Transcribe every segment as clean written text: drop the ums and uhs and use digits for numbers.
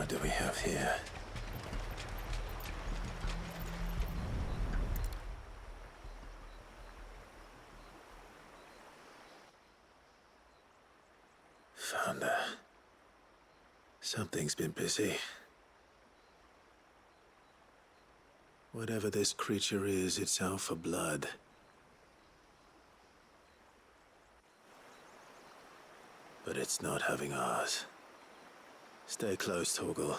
What do we have here? Found her. Something's been busy. Whatever this creature is, it's out for blood. But it's not having ours. Stay close, Torgal.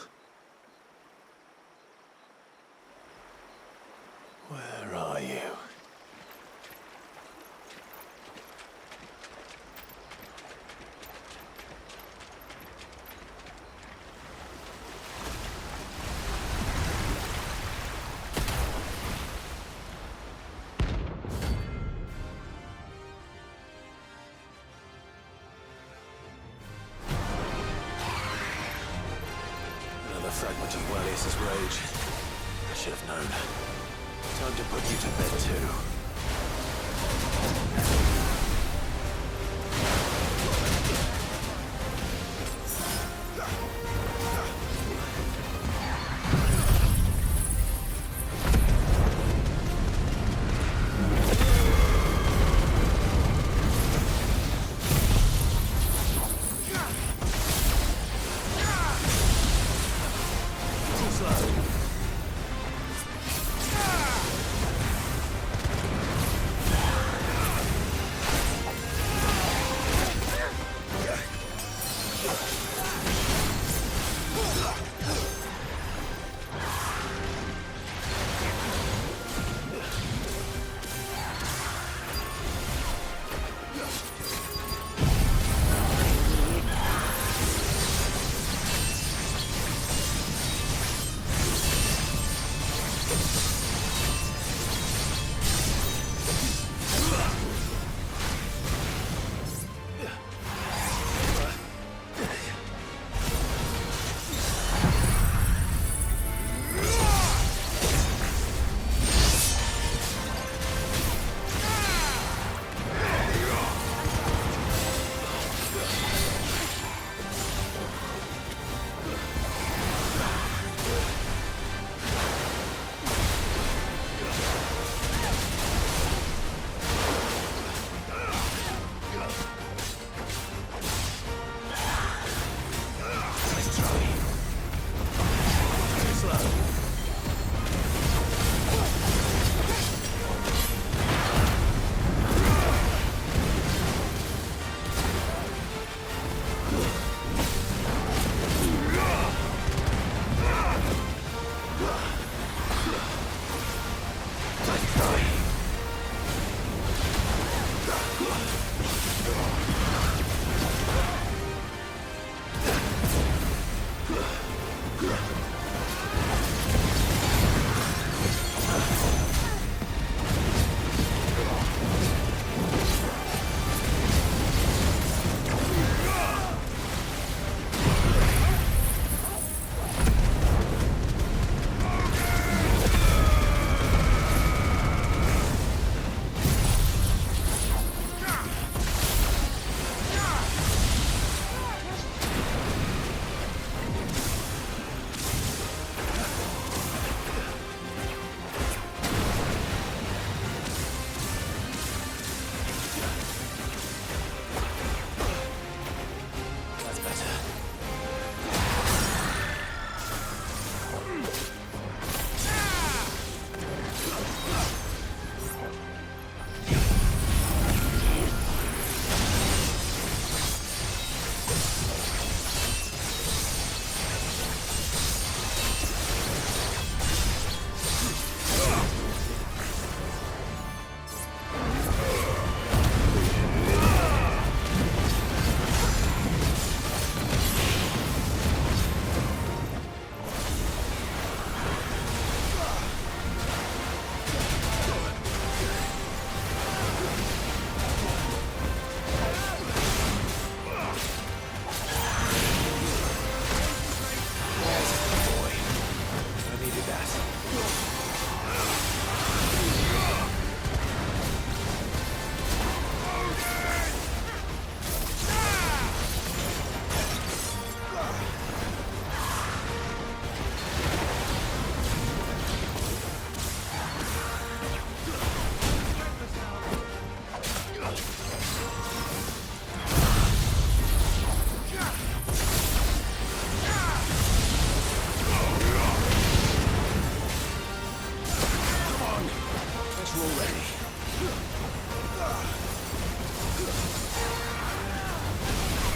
Where are you? Fragment of Walius's rage. I should have known. Time to put you to bed too.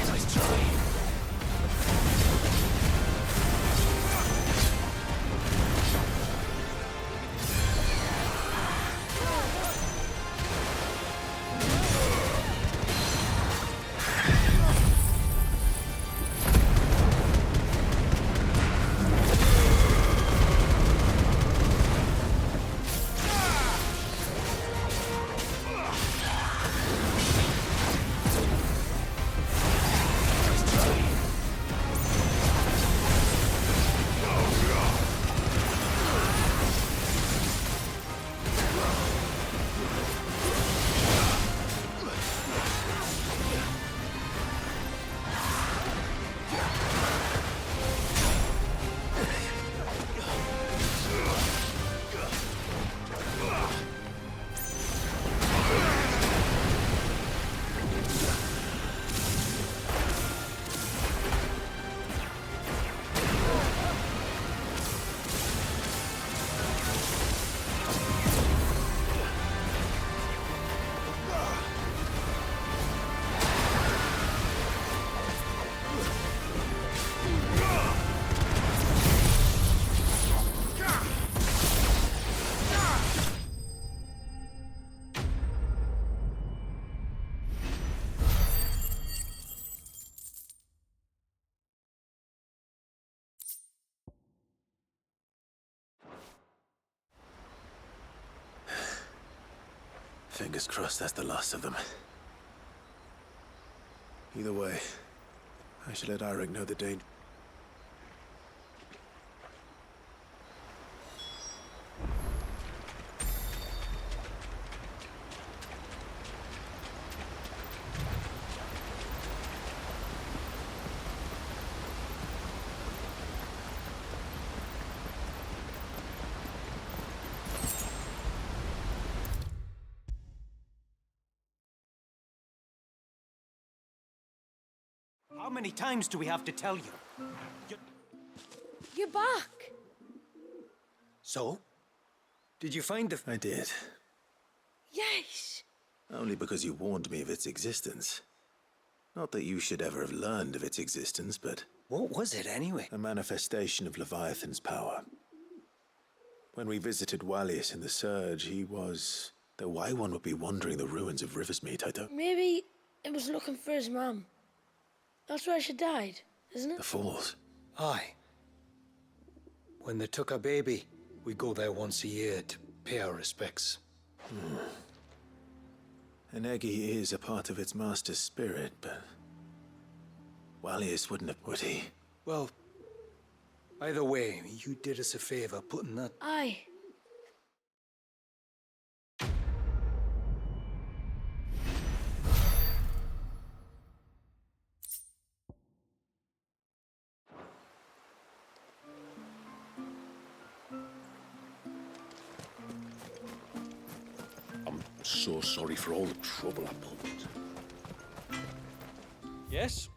Nice try. Fingers crossed that's the last of them. Either way, I should let Eirik know the danger. How many times do we have to tell you? You're back! So? Did you find the... I did. Yes! Only because you warned me of its existence. Not that you should ever have learned of its existence, but... What was it, anyway? a manifestation of Leviathan's power. When we visited Wallius in the Surge, he was... though why one would be wandering the ruins of Riversmeet, I don't... Maybe it was looking for his mum. That's where she died, isn't it? The Falls. Aye. When they took our baby, we go there once a year to pay our respects. An Eggy is a part of its master's spirit, but... Wallius wouldn't have, would he? Well, either way, you did us a favor putting that... Aye. I'm so sorry for all the trouble I pulled. Yes?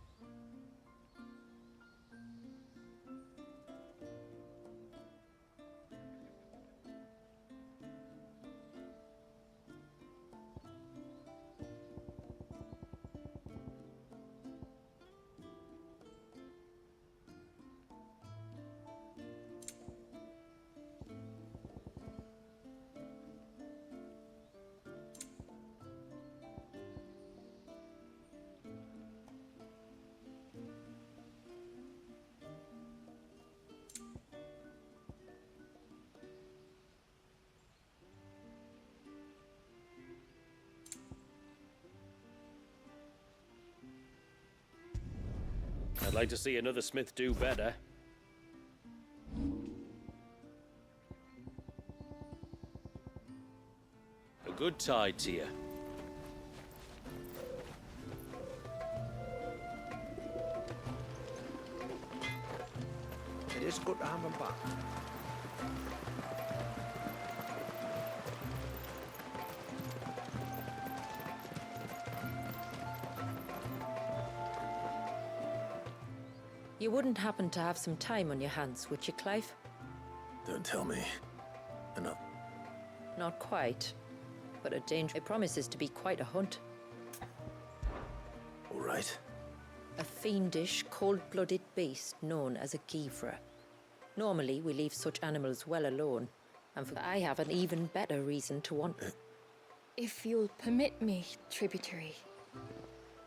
I'd like to see another smith do better. A good tide to you. It is good to have him back. You wouldn't happen to have some time on your hands, would you, Clive? Don't tell me. Enough. Not quite. but a danger. It promises to be quite a hunt. All right. A fiendish, cold-blooded beast known as a Givra. Normally, we leave such animals well alone, and I have an even better reason to want them. If you'll permit me, tributary.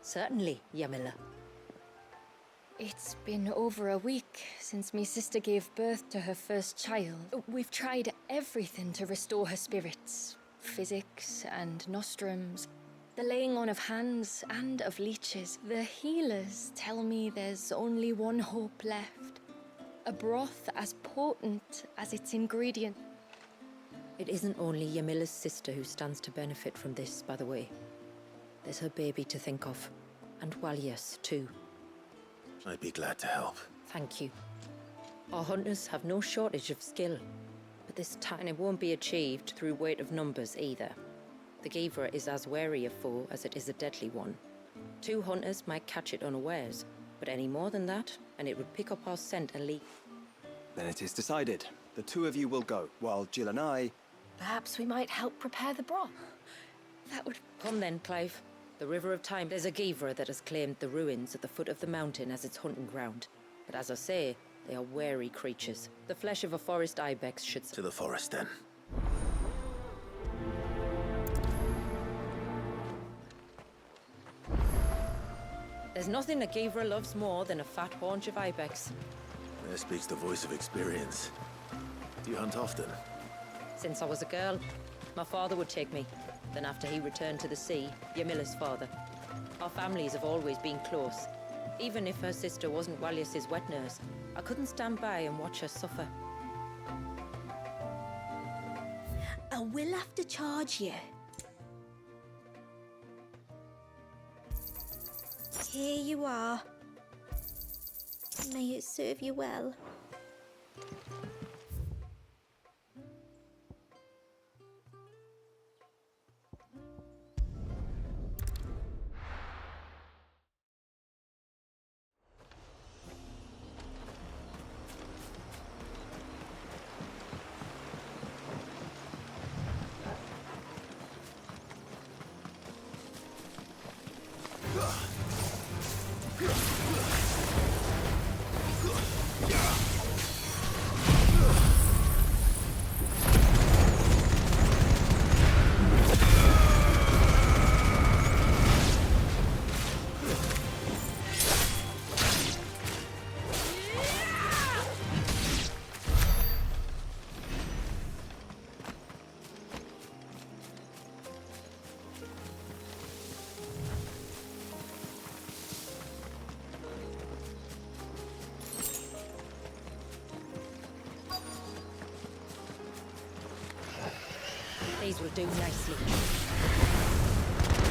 Certainly, Yamila. It's been over a week since me sister gave birth to her first child. We've tried everything to restore her spirits. Physics and nostrums. The laying on of hands and of leeches. The healers tell me there's only one hope left. A broth as potent as its ingredient. It isn't only Yamila's sister who stands to benefit from this, by the way. There's her baby to think of. And Walias, too. I'd be glad to help. Thank you. Our hunters have no shortage of skill. But this time it won't be achieved through weight of numbers either. The Givra is as wary a foe as it is a deadly one. 2 hunters might catch it unawares, but any more than that, and it would pick up our scent and leap. Then it is decided. The 2 of you will go, while Jill and I... Perhaps we might help prepare the broth. That would... Come then, Clive. The River of Time. There's a Givra that has claimed the ruins at the foot of the mountain as its hunting ground. But as I say, they are wary creatures. The flesh of a forest ibex should... To the forest, then. There's nothing a Givra loves more than a fat haunch of ibex. There speaks the voice of experience. Do you hunt often? Since I was a girl, my father would take me. Then after he returned to the sea, Yamila's father. Our families have always been close. Even if her sister wasn't Walias's wet nurse, I couldn't stand by and watch her suffer. I will have to charge you. Here you are. May it serve you well. These will do nicely.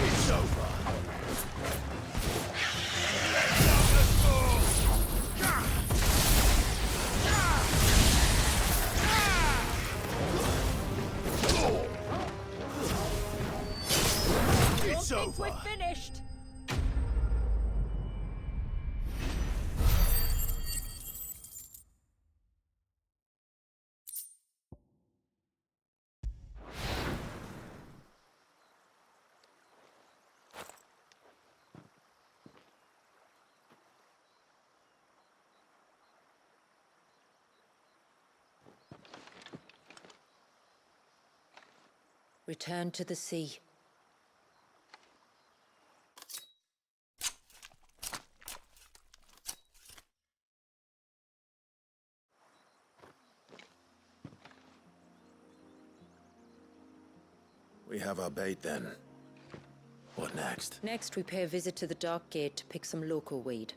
It's over. It's over. We're finished. Return to the sea. We have our bait then. What next? Next, we pay a visit to the Dark Gate to pick some local weed.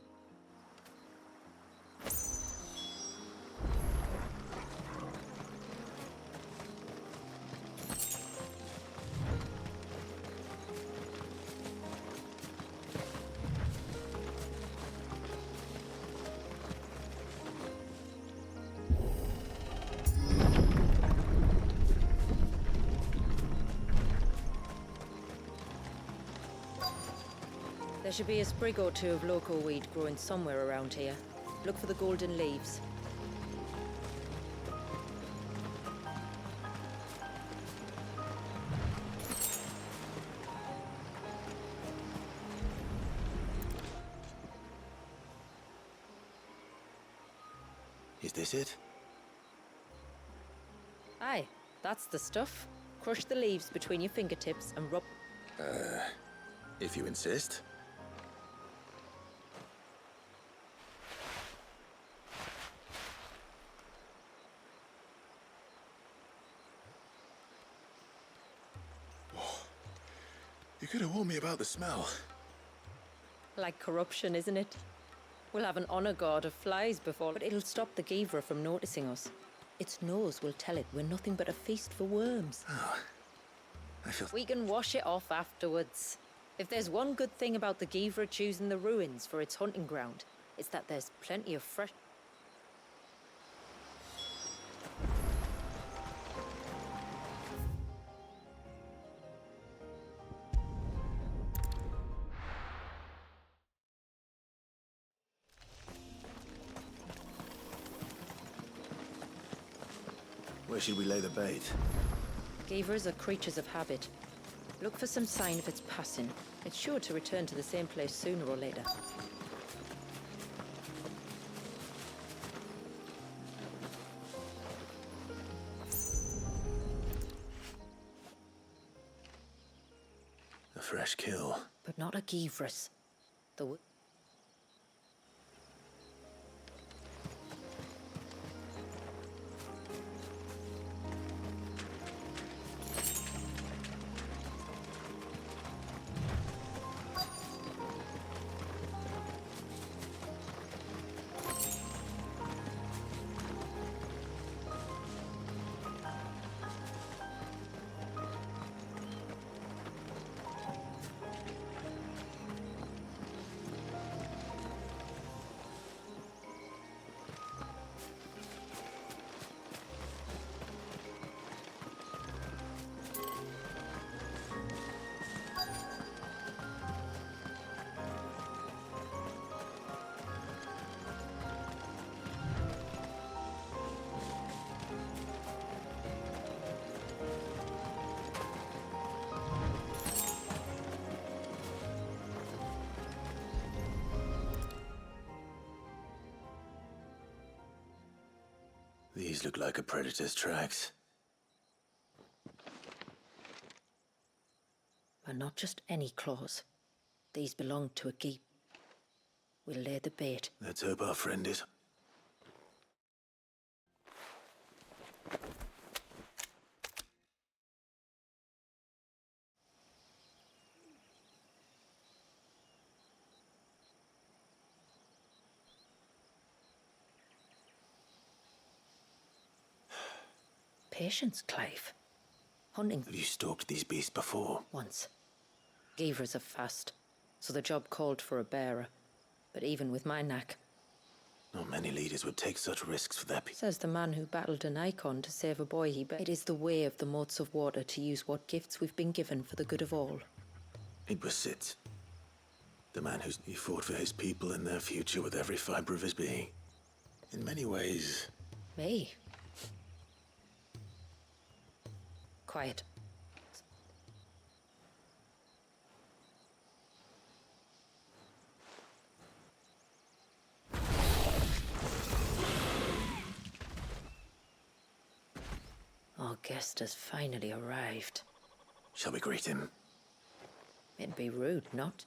There should be a sprig or 2 of local weed growing somewhere around here. Look for the golden leaves. this it? Aye, that's the stuff. Crush the leaves between your fingertips and rub. If you insist. You could have warned me about the smell. Like corruption, isn't it? We'll have an honor guard of flies before, but it'll stop the Givra from noticing us. Its nose will tell it we're nothing but a feast for worms. I feel... We can wash it off afterwards. If there's one good thing about the Givra choosing the ruins for its hunting ground, it's that there's plenty of fresh... Where should we lay the bait? Givras are creatures of habit. Look for some sign of its passing. It's sure to return to the same place sooner or later. A fresh kill. But not a Givras. The... These look like a predator's tracks. But not just any claws. These belong to a Giv. We'll lay the bait. Let's hope our friend is... Patience, Clive. Hunting Have you stalked these beasts before? once. Givras are fast, so the job called for a bearer. But even with my knack, Not many leaders would take such risks for their people. says the man who battled an icon to save a boy he It is the way of the moats of water to use what gifts we've been given for the good of all. It was Sid. The man he fought for his people and their future with every fibre of his being. In many ways... Me? Quiet. Our guest has finally arrived. Shall we greet him? It'd be rude, not?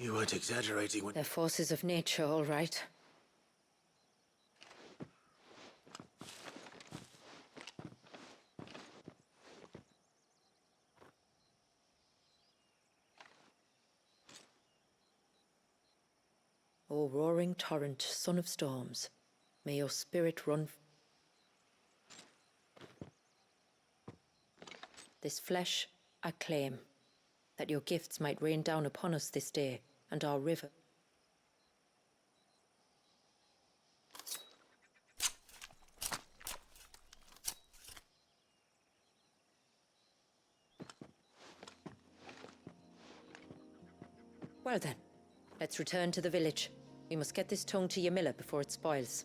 You weren't exaggerating when... They're forces of nature, all right. O roaring torrent, son of storms, may your spirit run... This flesh I claim, that your gifts might rain down upon us this day, and our river. Well then, let's return to the village. We must get this tongue to Yamila before it spoils.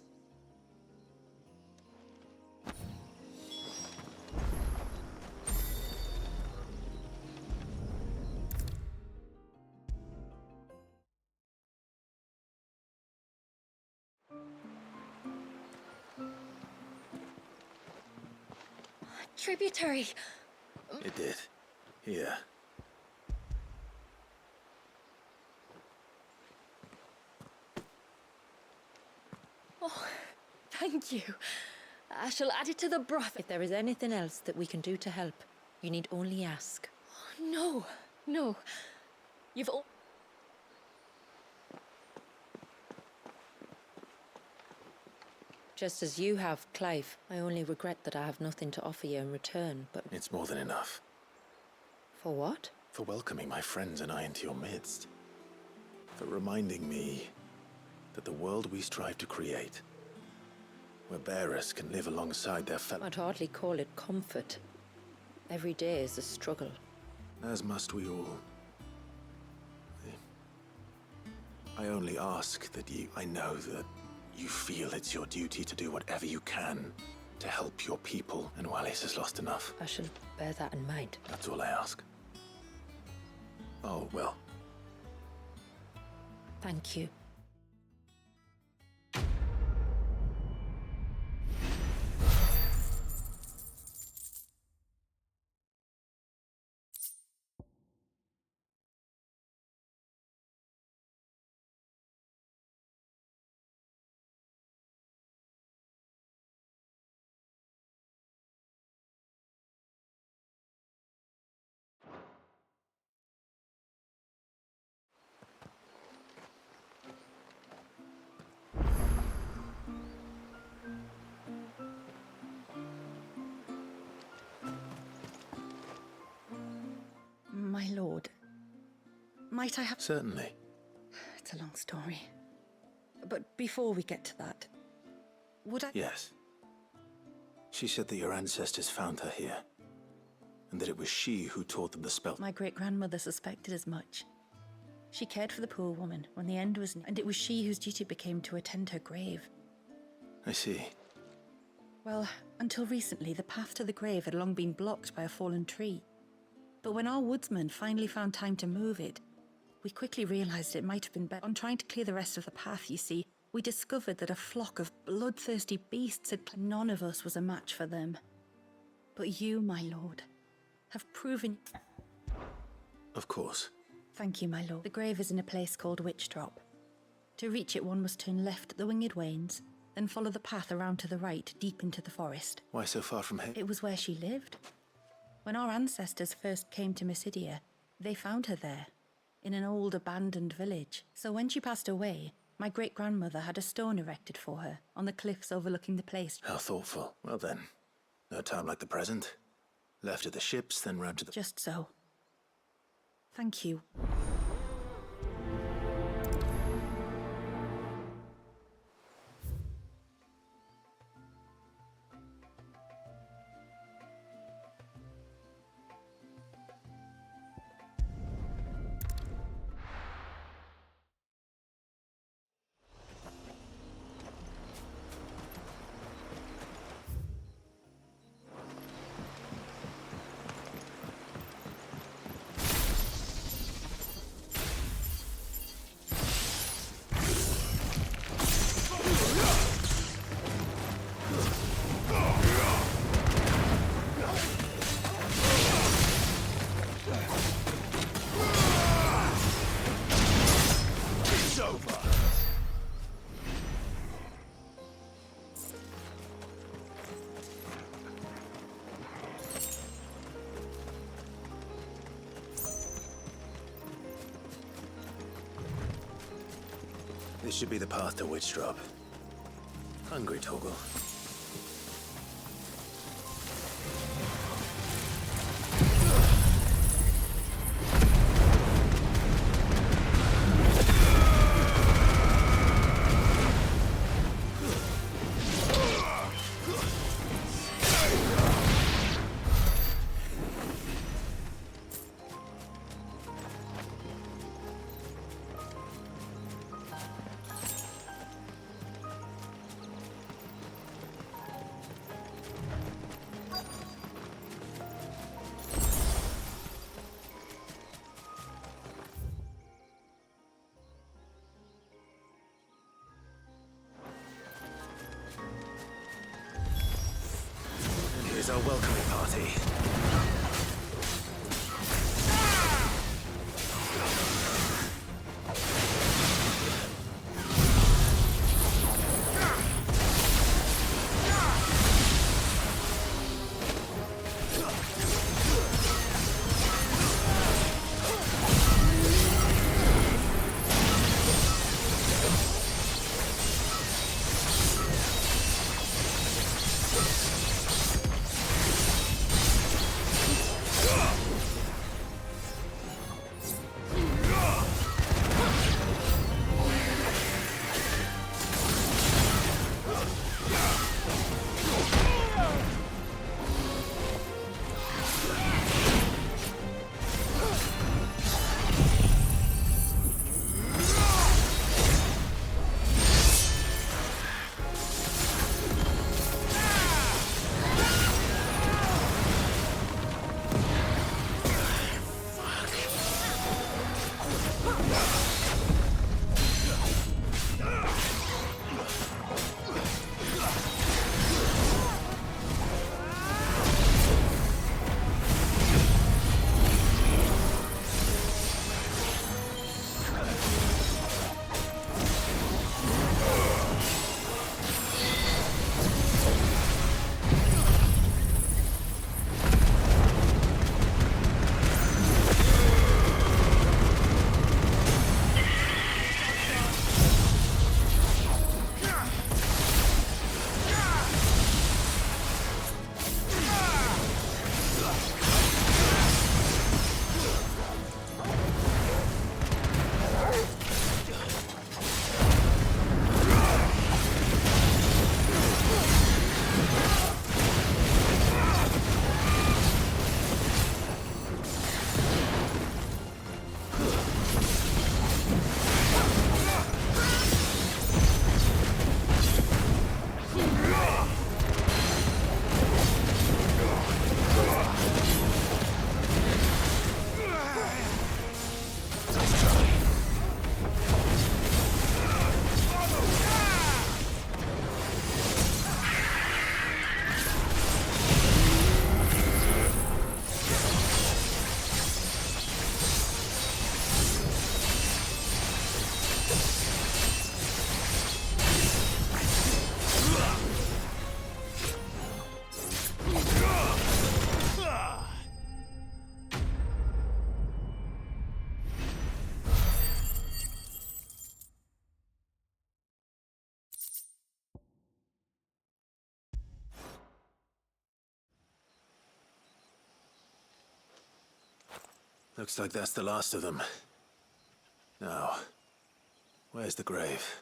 Tributary. It did. Here. Oh, thank you. I shall add it to the broth. If there is anything else that we can do to help, you need only ask. No, no. You've all... Just as you have, Clive. I only regret that I have nothing to offer you in return, but... It's more than enough. For what? For welcoming my friends and I into your midst. For reminding me that the world we strive to create, where bearers can live alongside their fellow... I'd hardly call it comfort. Every day is a struggle. As must we all. I only ask that you... I know that you feel it's your duty to do whatever you can to help your people, and Wallis has lost enough. I shall bear that in mind. That's all I ask. Oh, well. Thank you. My lord, might I have... Certainly. It's a long story. But before we get to that, would I... Yes. She said that your ancestors found her here, and that it was she who taught them the spell. My great-grandmother suspected as much. She cared for the poor woman when the end was near, and it was she whose duty became to attend her grave. I see. Well, until recently, the path to the grave had long been blocked by a fallen tree. But when our woodsman finally found time to move it, we quickly realized it might have been better. On trying to clear the rest of the path, you see, we discovered that a flock of bloodthirsty beasts had... None of us was a match for them. But you, my lord, have proven... Of course. Thank you, my lord. The grave is in a place called Witch Drop. To reach it, one must turn left at the Winged Wains, then follow the path around to the right, deep into the forest. Why so far from here? It was where she lived. When our ancestors first came to Mysidia, they found her there, in an old abandoned village. So when she passed away, my great-grandmother had a stone erected for her on the cliffs overlooking the place. How thoughtful. Well then, no time like the present. Left at the ships, then round to the... Just so. Thank you. This should be the path to Witchdrop. Hungry, Torgal? Here's our welcoming party. Looks like that's the last of them. Now, where's the grave?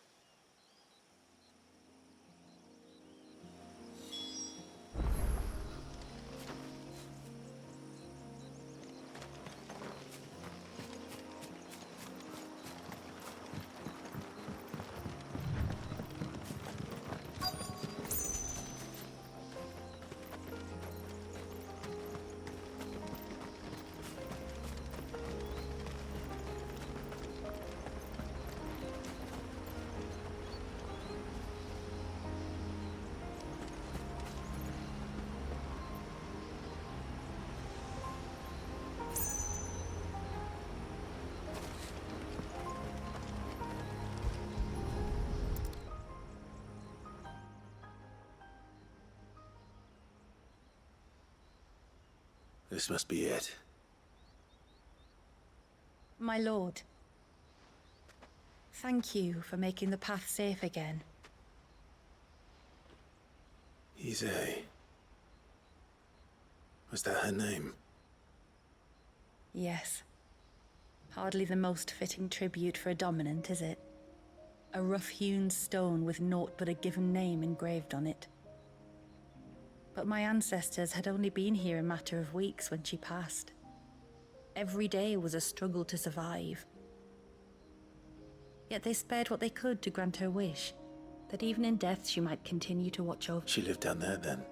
This must be it. My lord, Thank you for making the path safe again. XVI. Was that her name? Yes. Hardly the most fitting tribute for a dominant, is it? A rough-hewn stone with naught but a given name engraved on it. But my ancestors had only been here a matter of weeks when she passed. Every day was a struggle to survive. Yet they spared what they could to grant her wish, that even in death she might continue to watch over. She lived down there then?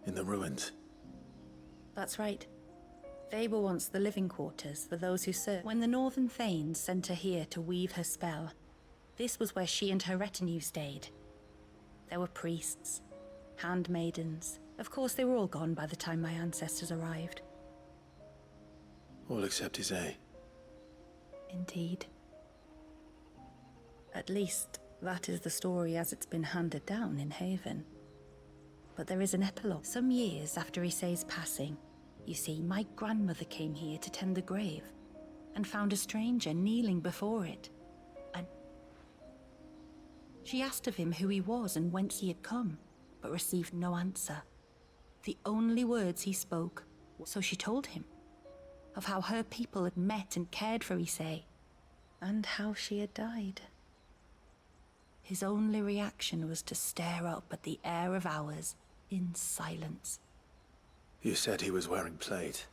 In the ruins? That's right. They were once the living quarters for those who served. When the Northern Thanes sent her here to weave her spell, this was where she and her retinue stayed. There were priests, handmaidens. Of course, they were all gone by the time my ancestors arrived. All except XVI. Indeed. At least, that is the story as it's been handed down in Haven. But there is an epilogue. Some years after XVI's passing, you see, my grandmother came here to tend the grave and found a stranger kneeling before it. And she asked of him who he was and whence he had come, but received no answer. The only words he spoke, so she told him, of how her people had met and cared for XVII, and how she had died. His only reaction was to stare up at the air of hours in silence. You said he was wearing plate.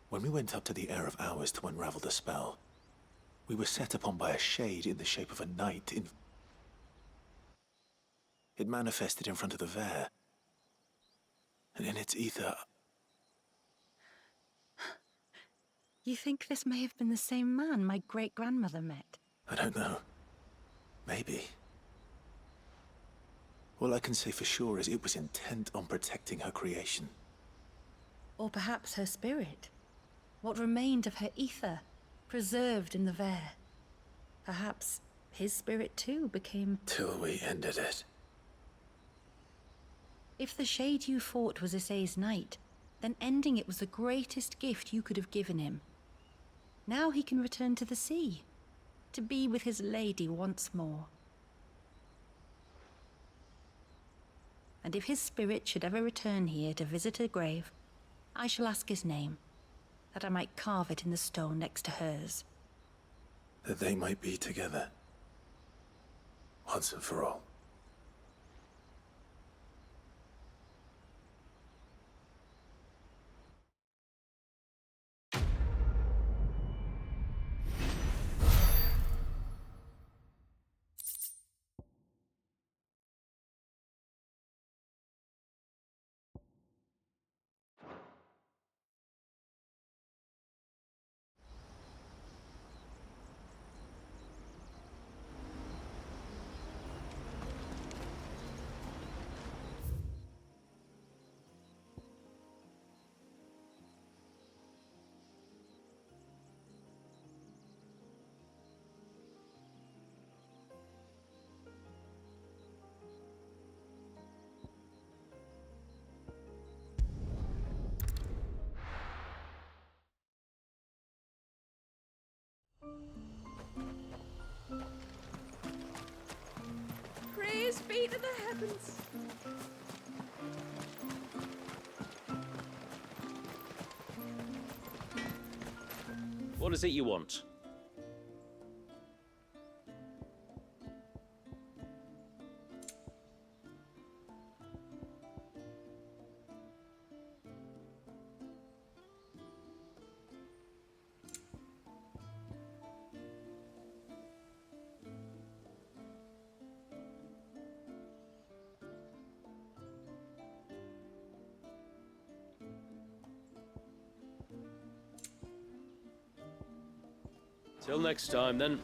When we went up to the Air of Hours to unravel the spell, we were set upon by a shade in the shape of a knight in... It manifested in front of the Vare. And in its ether... You think this may have been the same man my great-grandmother met? I don't know. Maybe. All I can say for sure is it was intent on protecting her creation. Or perhaps her spirit. What remained of her ether, preserved in the Vare. Perhaps his spirit too became... Till we ended it. If the shade you fought was XVI's knight, then ending it was the greatest gift you could have given him. Now he can return to the sea, to be with his lady once more. And if his spirit should ever return here to visit her grave, I shall ask his name, that I might carve it in the stone next to hers. That they might be together. Once and for all. Praise be to the heavens. What is it you want? Till next time, then.